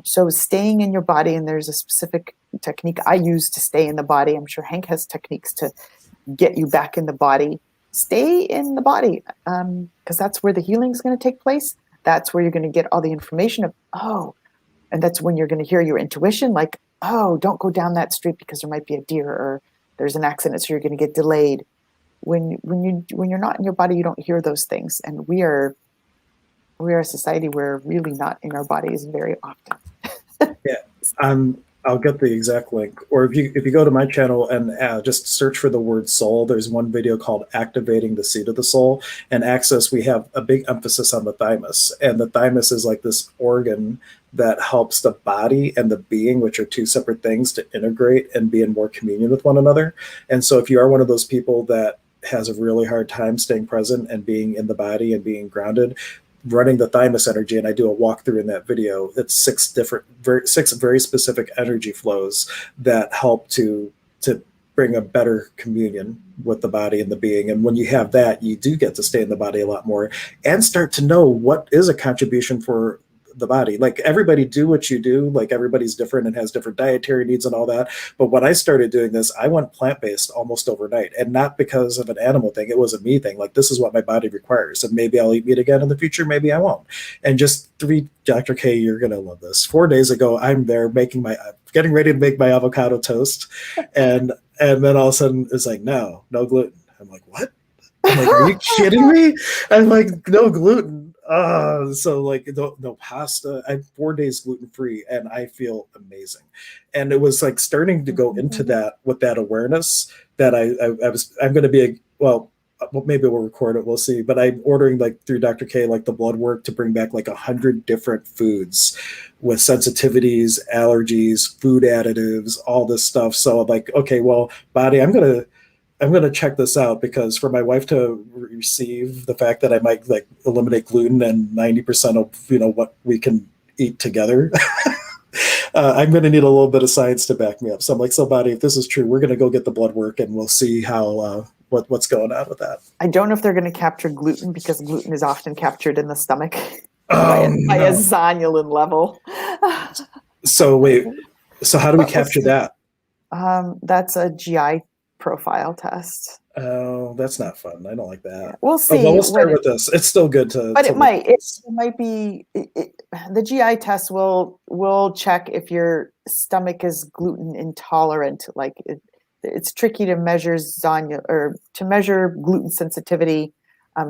So staying in your body, and there's a specific technique I use to stay in the body. I'm sure Hank has techniques to get you back in the body. Stay in the body, because that's where the healing is going to take place. That's where you're going to get all the information of, oh, and that's when you're going to hear your intuition, like, oh, don't go down that street because there might be a deer or there's an accident, so you're going to get delayed. When you're not in your body, you don't hear those things. And we are a society where really not in our bodies very often. Yeah, I'll get the exact link. Or if you go to my channel and just search for the word soul, there's one video called Activating the Seat of the Soul. And Access, we have a big emphasis on the thymus. And the thymus is like this organ that helps the body and the being, which are two separate things, to integrate and be in more communion with one another. And so if you are one of those people that has a really hard time staying present and being in the body and being grounded, running the thymus energy, and I do a walkthrough in that video, it's six very specific energy flows that help to bring a better communion with the body and the being. And when you have that, you do get to stay in the body a lot more and start to know what is a contribution for the body. Like, everybody do what you do, like everybody's different and has different dietary needs and all that. But when I started doing this, I went plant-based almost overnight, and not because of an animal thing. It was a me thing. Like, this is what my body requires, and maybe I'll eat meat again in the future, maybe I won't. And just Dr. K, you're gonna love this. 4 days ago, I'm there getting ready to make my avocado toast, and then all of a sudden it's like, no gluten. I'm like, what? I'm like, are you kidding me? I'm like, no gluten. So like no pasta. I'm 4 days gluten-free and I feel amazing. And it was like starting to go into that with that awareness that I'm going to be, well, maybe we'll record it. We'll see. But I'm ordering, like, through Dr. K, like the blood work to bring back like 100 different foods with sensitivities, allergies, food additives, all this stuff. So I'm like, okay, well, body, I'm going to check this out, because for my wife to receive the fact that I might like eliminate gluten and 90% of, what we can eat together, I'm going to need a little bit of science to back me up. So I'm like, so body, if this is true, we're going to go get the blood work and we'll see how, what's going on with that. I don't know if they're going to capture gluten, because gluten is often captured in the stomach by a zonulin level. So wait, so how do we capture that? That's a GI profile test. Oh, that's not fun. I don't like that. Yeah, we'll see. Well, we'll start with this. It's still good to. But it might be the GI test will check if your stomach is gluten intolerant. Like it's tricky to measure gluten sensitivity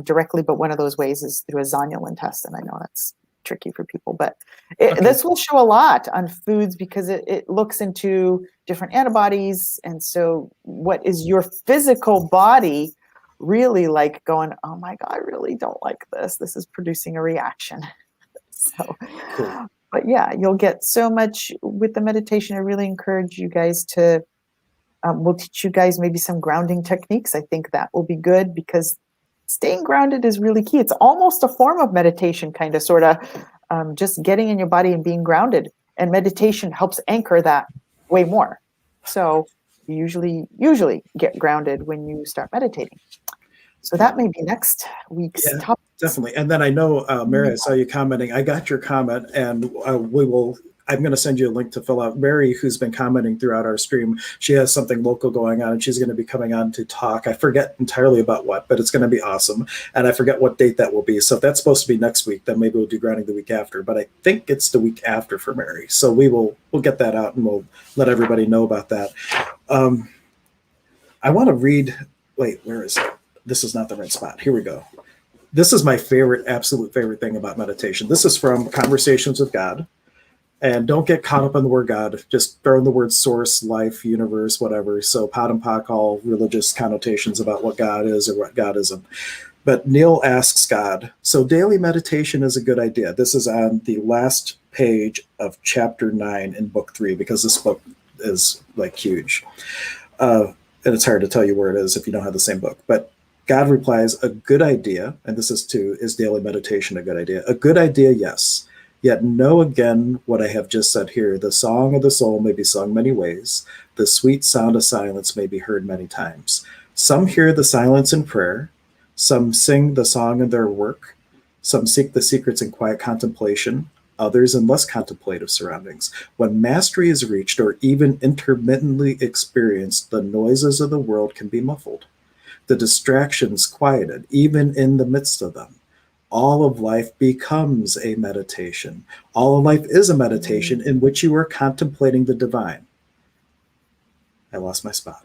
directly, but one of those ways is through a zonulin test, and I know that's tricky for people, but this will show a lot on foods, because it looks into different antibodies. And so what is your physical body really like going, oh my God, I really don't like this. This is producing a reaction. So, cool. But yeah, you'll get so much with the meditation. I really encourage you guys to, we'll teach you guys maybe some grounding techniques. I think that will be good, because staying grounded is really key. It's almost a form of meditation, kind of, sort of, just getting in your body and being grounded. And meditation helps anchor that way more. So you usually get grounded when you start meditating. So that may be next week's topic. Definitely. And then I know, Mary, I saw you commenting. I got your comment, and I'm going to send you a link to fill out. Mary, who's been commenting throughout our stream, she has something local going on, and she's going to be coming on to talk. I forget entirely about what, but it's going to be awesome. And I forget what date that will be. So if that's supposed to be next week, then maybe we'll do grounding the week after. But I think it's the week after for Mary. So we'll get that out, and we'll let everybody know about that. I want to read. Wait, where is it? This is not the right spot. Here we go. This is my absolute favorite thing about meditation. This is from Conversations with God. And don't get caught up in the word God. Just throw in the word source, life, universe, whatever. So pot and pock, all religious connotations about what God is or what God isn't. But Neale asks God, so daily meditation is a good idea. This is on the last page of chapter 9 in book 3, because this book is like huge. And it's hard to tell you where it is if you don't have the same book. But God replies, a good idea, and this is daily meditation a good idea? A good idea, yes. Yet know again what I have just said here. The song of the soul may be sung many ways. The sweet sound of silence may be heard many times. Some hear the silence in prayer. Some sing the song in their work. Some seek the secrets in quiet contemplation. others in less contemplative surroundings. When mastery is reached or even intermittently experienced, the noises of the world can be muffled, the distractions quieted, even in the midst of them. All of life becomes a meditation. All of life is a meditation in which you are contemplating the divine. I lost my spot.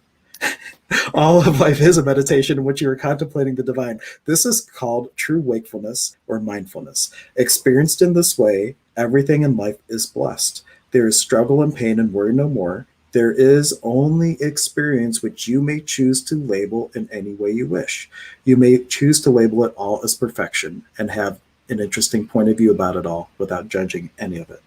All of life is a meditation in which you are contemplating the divine. This is called true wakefulness or mindfulness. Experienced in this way, everything in life is blessed. There is struggle and pain and worry no more. There is only experience which you may choose to label in any way you wish. You may choose to label it all as perfection and have an interesting point of view about it all without judging any of it.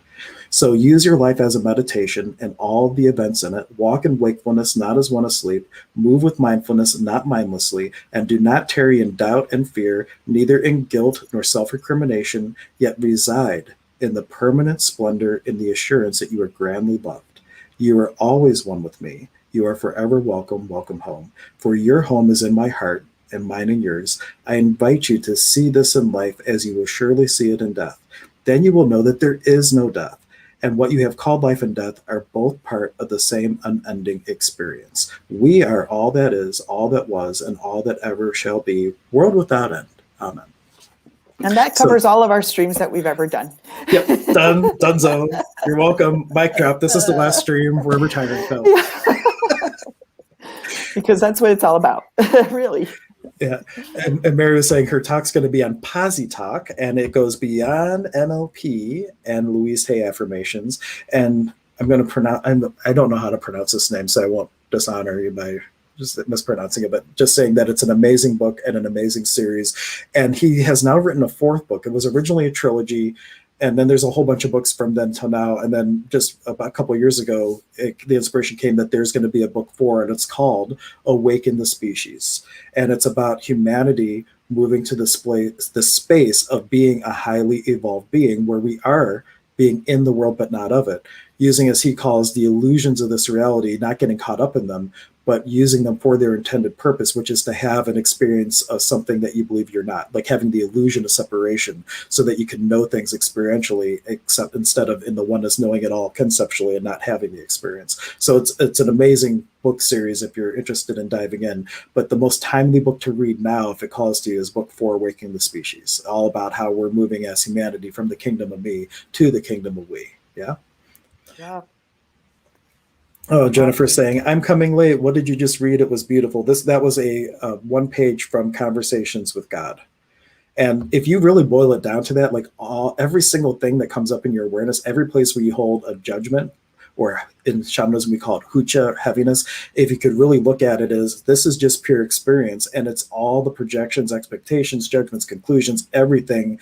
So use your life as a meditation and all the events in it. Walk in wakefulness, not as one asleep. Move with mindfulness, not mindlessly. And do not tarry in doubt and fear, neither in guilt nor self-recrimination, yet reside in the permanent splendor in the assurance that you are grandly loved. You are always one with me. You are forever welcome, welcome home. For your home is in my heart, and mine and yours. I invite you to see this in life as you will surely see it in death. Then you will know that there is no death, and what you have called life and death are both part of the same unending experience. We are all that is, all that was, and all that ever shall be, world without end. Amen. And that covers all of our streams that we've ever done. Yep, done, donezo. You're welcome. Mic drop. This is the last stream. We're retiring, Phil. Because that's what it's all about, really. Yeah, and Mary was saying her talk's going to be on Posi Talk, and it goes beyond NLP and Louise Hay affirmations. And I'm going to pronounce, I don't know how to pronounce this name, so I won't dishonor you by just mispronouncing it, but just saying that it's an amazing book and an amazing series. And he has now written a fourth book. It was originally a trilogy, and then there's a whole bunch of books from then till now. And then just about a couple of years ago, the inspiration came that there's going to be a book 4, and it's called Awaken the Species. And it's about humanity moving to the space of being a highly evolved being, where we are being in the world but not of it, using, as he calls, the illusions of this reality, not getting caught up in them, but using them for their intended purpose, which is to have an experience of something that you believe you're not, like having the illusion of separation, so that you can know things experientially, except instead of in the oneness knowing it all conceptually and not having the experience. So it's an amazing book series if you're interested in diving in. But the most timely book to read now, if it calls to you, is book 4, Awakening the Species, all about how we're moving as humanity from the kingdom of me to the kingdom of we. Yeah. Yeah. Oh, Jennifer saying, I'm coming late. What did you just read? It was beautiful. That was a 1 page from Conversations with God. And if you really boil it down to that, like every single thing that comes up in your awareness, every place where you hold a judgment, or in shamanism we call it hucha, heaviness, if you could really look at it as this is just pure experience, and it's all the projections, expectations, judgments, conclusions, everything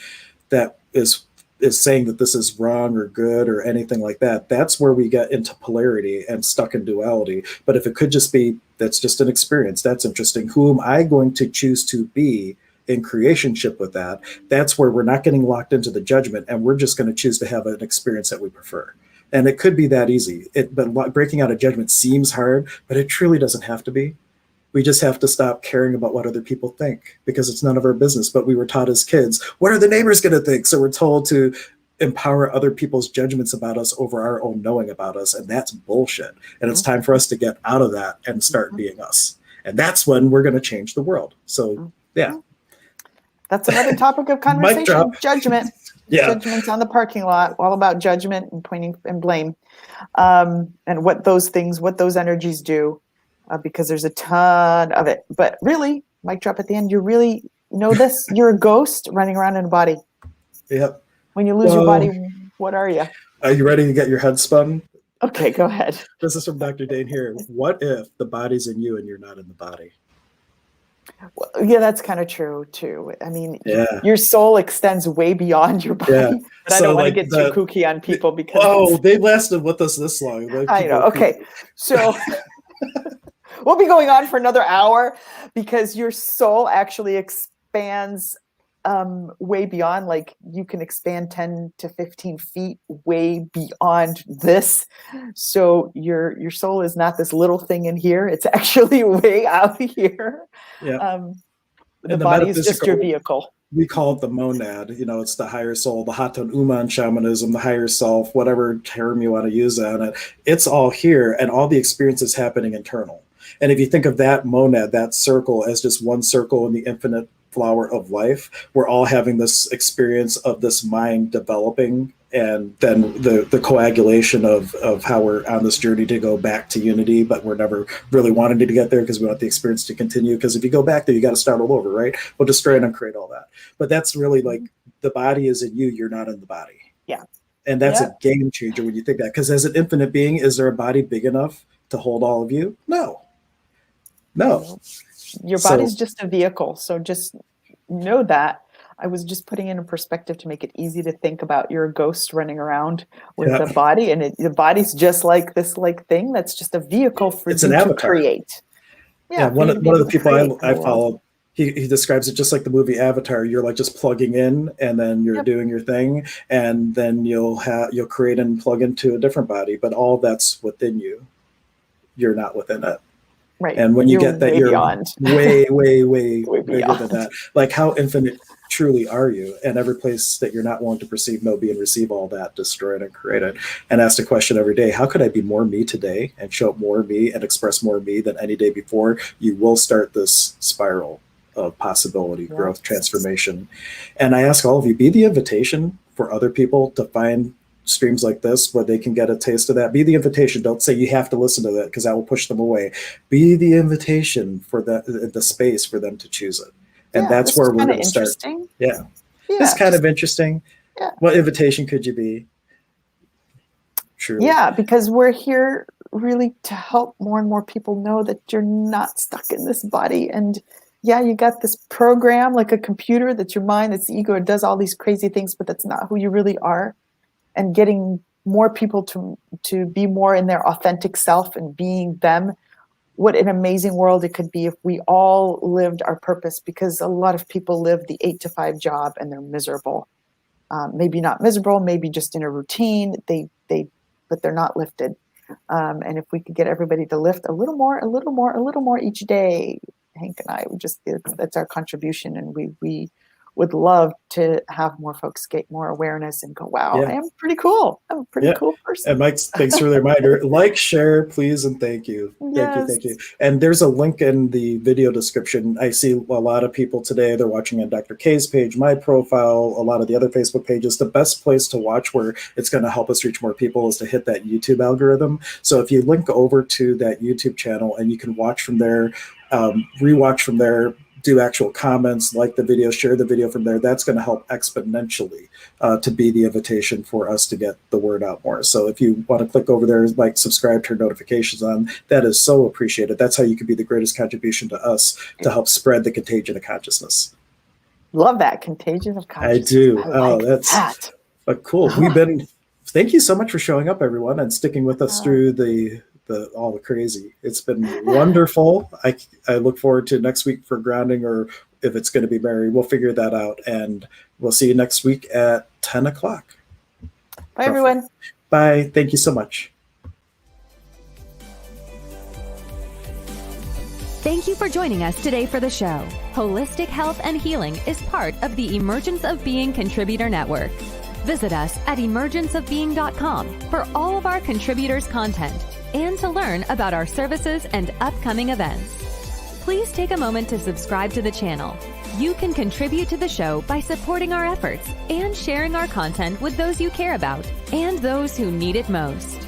that is saying that this is wrong or good or anything like that. That's where we get into polarity and stuck in duality. But if it could just be, that's just an experience, that's interesting. Who am I going to choose to be in creationship with that? That's where we're not getting locked into the judgment, and we're just going to choose to have an experience that we prefer. And it could be that easy. But breaking out of judgment seems hard, but it truly doesn't have to be. We just have to stop caring about what other people think, because it's none of our business. But we were taught as kids, what are the neighbors going to think? So we're told to empower other people's judgments about us over our own knowing about us. And that's bullshit. And it's time for us to get out of that and start being us. And that's when we're going to change the world. So, yeah. That's another topic of conversation. Judgment. Yeah. Judgments on the parking lot, all about judgment and pointing and blame. And what those energies do. Because there's a ton of it. But really, mic drop at the end, you really know this. You're a ghost running around in a body. Yep. When you lose your body, what are you? Are you ready to get your head spun? Okay, go ahead. This is from Dr. Dane here. What if the body's in you and you're not in the body? Well, yeah, that's kind of true too. I mean, your soul extends way beyond your body. Yeah. But I don't want to get too kooky on people because they lasted with us this long. I know. Okay, so we'll be going on for another hour, because your soul actually expands way beyond, like you can expand 10 to 15 feet way beyond this. So your soul is not this little thing in here. It's actually way out here. Yeah. The body is just your vehicle. we call it the monad. It's the higher soul, the Hatun Uman shamanism, the higher self, whatever term you want to use on it. It's all here, and all the experience is happening internal. And if you think of that monad, that circle, as just one circle in the infinite flower of life, we're all having this experience of this mind developing, and then the coagulation of how we're on this journey to go back to unity, but we're never really wanting to get there because we want the experience to continue. Because if you go back there, you got to start all over, right? We'll destroy and uncreate all that. But that's really like, the body is in you, you're not in the body. Yeah. And that's a game changer when you think that. Because as an infinite being, is there a body big enough to hold all of you? No. Your body's just a vehicle. So just know that. I was just putting in a perspective to make it easy to think about. You're a ghost running around with the body, and the body's just like this thing that's just a vehicle for you to create. Yeah, one of the people I follow, he describes it just like the movie Avatar. You're like just plugging in, and then you're doing your thing, and then you'll create and plug into a different body, but all that's within you. You're not within it. Right. And when you get that, you're beyond. way bigger than that. Like, how infinite truly are you? And every place that you're not willing to perceive, know, be, and receive all that, destroy it and create it. And ask the question every day, how could I be more me today and show up more me and express more me than any day before? You will start this spiral of possibility, growth, transformation. And I ask all of you, be the invitation for other people to find streams like this where they can get a taste of that. Be the invitation. Don't say you have to listen to that, because that will push them away. Be the invitation for the space for them to choose it. And that's where we're going to start. Yeah. It's kind of interesting. Yeah. What invitation could you be? Truly. Yeah, because we're here really to help more and more people know that you're not stuck in this body. And you got this program like a computer, that's your mind, that's the ego. It does all these crazy things, but that's not who you really are. And getting more people to be more in their authentic self and being them. What an amazing world it could be if we all lived our purpose, because a lot of people live the 8-to-5 job and they're miserable. Maybe not miserable, maybe just in a routine, but they're not lifted. And if we could get everybody to lift a little more each day, Hank and I would that's our contribution. And we would love to have more folks get more awareness and go, wow, I am pretty cool. I'm a pretty cool person. And Mike, thanks for the reminder. Like, share, please, and thank you. Thank you. And there's a link in the video description. I see a lot of people today, they're watching on Dr. K's page, my profile, a lot of the other Facebook pages. The best place to watch where it's going to help us reach more people is to hit that YouTube algorithm. So if you link over to that YouTube channel and you can watch from there, rewatch from there, do actual comments, like the video, share the video from there, that's going to help exponentially to be the invitation for us to get the word out more. So if you want to click over there, like, subscribe, turn notifications on, that is so appreciated. That's how you can be the greatest contribution to us to help spread the contagion of consciousness. Love that, contagion of consciousness. I do. That's but cool. Thank you so much for showing up, everyone, and sticking with us through all the crazy. It's been wonderful. I look forward to next week for grounding, or if it's going to be Mary, we'll figure that out. And we'll see you next week at 10 o'clock. Bye, everyone. Bye. Thank you so much. Thank you for joining us today for the show. Holistic Health and Healing is part of the Emergence of Being Contributor Network. Visit us at emergenceofbeing.com for all of our contributors' content and to learn about our services and upcoming events. Please take a moment to subscribe to the channel. You can contribute to the show by supporting our efforts and sharing our content with those you care about and those who need it most.